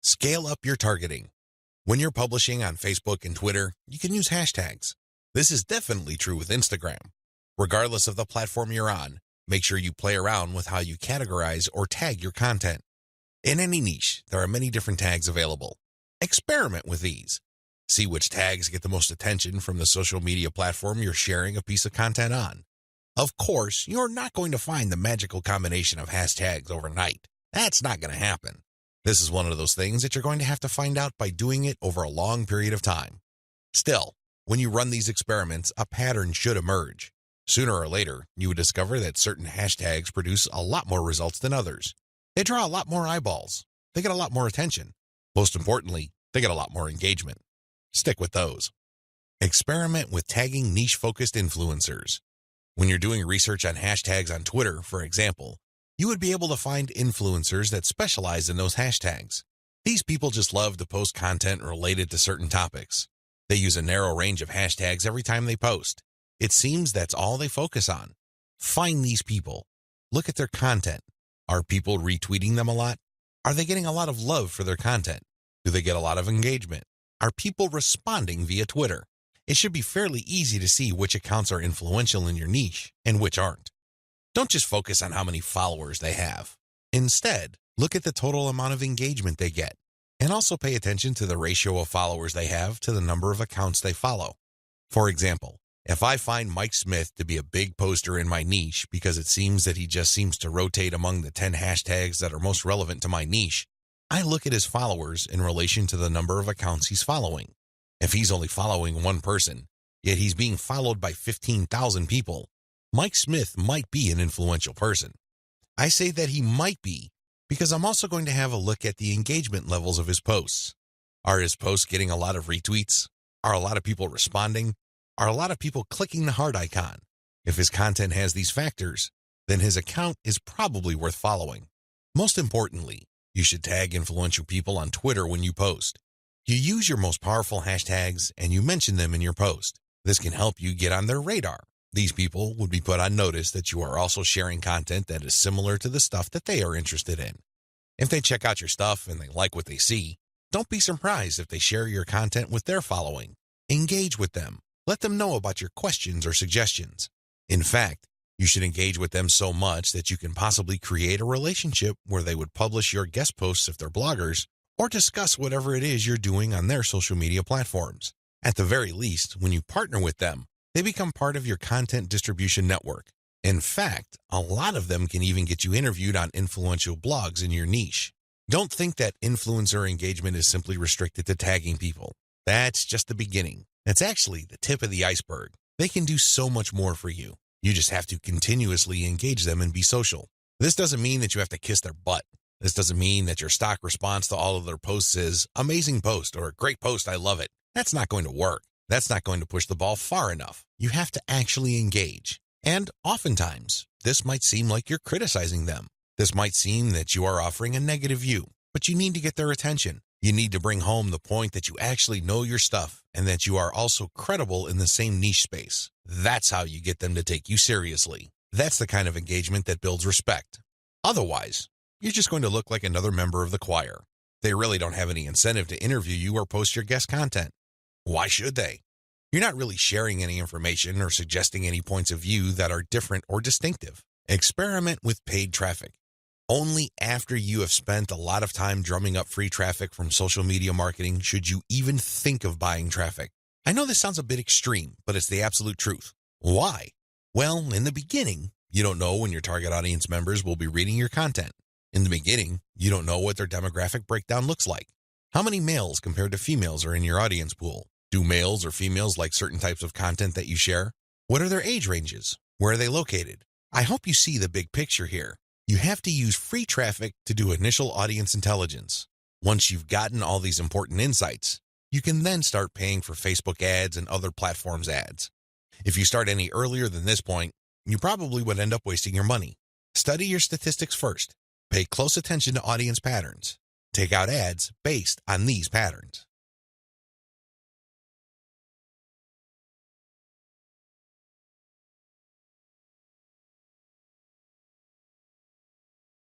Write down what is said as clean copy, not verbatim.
Scale up your targeting. When you're publishing on Facebook and Twitter, you can use hashtags. This is definitely true with Instagram. Regardless of the platform you're on, make sure you play around with how you categorize or tag your content. In any niche, there are many different tags available. Experiment with these. See which tags get the most attention from the social media platform you're sharing a piece of content on. Of course, you're not going to find the magical combination of hashtags overnight. That's not going to happen. This is one of those things that you're going to have to find out by doing it over a long period of time. Still, when you run these experiments, a pattern should emerge. Sooner or later, you would discover that certain hashtags produce a lot more results than others. They draw a lot more eyeballs. They get a lot more attention. Most importantly, they get a lot more engagement. Stick with those. Experiment with tagging niche-focused influencers. When you're doing research on hashtags on Twitter, for example, you would be able to find influencers that specialize in those hashtags. These people just love to post content related to certain topics. They use a narrow range of hashtags every time they post. It seems that's all they focus on. Find these people. Look at their content. Are people retweeting them a lot? Are they getting a lot of love for their content? Do they get a lot of engagement? Are people responding via Twitter? It should be fairly easy to see which accounts are influential in your niche and which aren't. Don't just focus on how many followers they have. Instead, look at the total amount of engagement they get, and also pay attention to the ratio of followers they have to the number of accounts they follow. For example, if I find Mike Smith to be a big poster in my niche because it seems that he just seems to rotate among the 10 hashtags that are most relevant to my niche, I look at his followers in relation to the number of accounts he's following. If he's only following one person, yet he's being followed by 15,000 people, Mike Smith might be an influential person. I say that he might be because I'm also going to have a look at the engagement levels of his posts. Are his posts getting a lot of retweets? Are a lot of people responding? Are a lot of people clicking the heart icon? If his content has these factors, then his account is probably worth following. Most importantly, you should tag influential people on Twitter when you post. You use your most powerful hashtags and you mention them in your post. This can help you get on their radar. These people would be put on notice that you are also sharing content that is similar to the stuff that they are interested in. If they check out your stuff and they like what they see, don't be surprised if they share your content with their following. Engage with them. Let them know about your questions or suggestions. In fact, you should engage with them so much that you can possibly create a relationship where they would publish your guest posts if they're bloggers, or discuss whatever it is you're doing on their social media platforms. At the very least, when you partner with them, they become part of your content distribution network. In fact, a lot of them can even get you interviewed on influential blogs in your niche. Don't think that influencer engagement is simply restricted to tagging people. That's just the beginning. That's actually the tip of the iceberg. They can do so much more for you. You just have to continuously engage them and be social. This doesn't mean that you have to kiss their butt. This doesn't mean that your stock response to all of their posts is, amazing post or great post, I love it. That's not going to work. That's not going to push the ball far enough. You have to actually engage. And oftentimes, this might seem like you're criticizing them. This might seem that you are offering a negative view, but you need to get their attention. You need to bring home the point that you actually know your stuff and that you are also credible in the same niche space. That's how you get them to take you seriously. That's the kind of engagement that builds respect. Otherwise, you're just going to look like another member of the choir. They really don't have any incentive to interview you or post your guest content. Why should they? You're not really sharing any information or suggesting any points of view that are different or distinctive. Experiment with paid traffic. Only after you have spent a lot of time drumming up free traffic from social media marketing should you even think of buying traffic. I know this sounds a bit extreme, but it's the absolute truth. Why? Well, in the beginning, you don't know when your target audience members will be reading your content. In the beginning, you don't know what their demographic breakdown looks like. How many males compared to females are in your audience pool? Do males or females like certain types of content that you share? What are their age ranges? Where are they located? I hope you see the big picture here. You have to use free traffic to do initial audience intelligence. Once you've gotten all these important insights, you can then start paying for Facebook ads and other platforms' ads. If you start any earlier than this point, you probably would end up wasting your money. Study your statistics first. Pay close attention to audience patterns. Take out ads based on these patterns.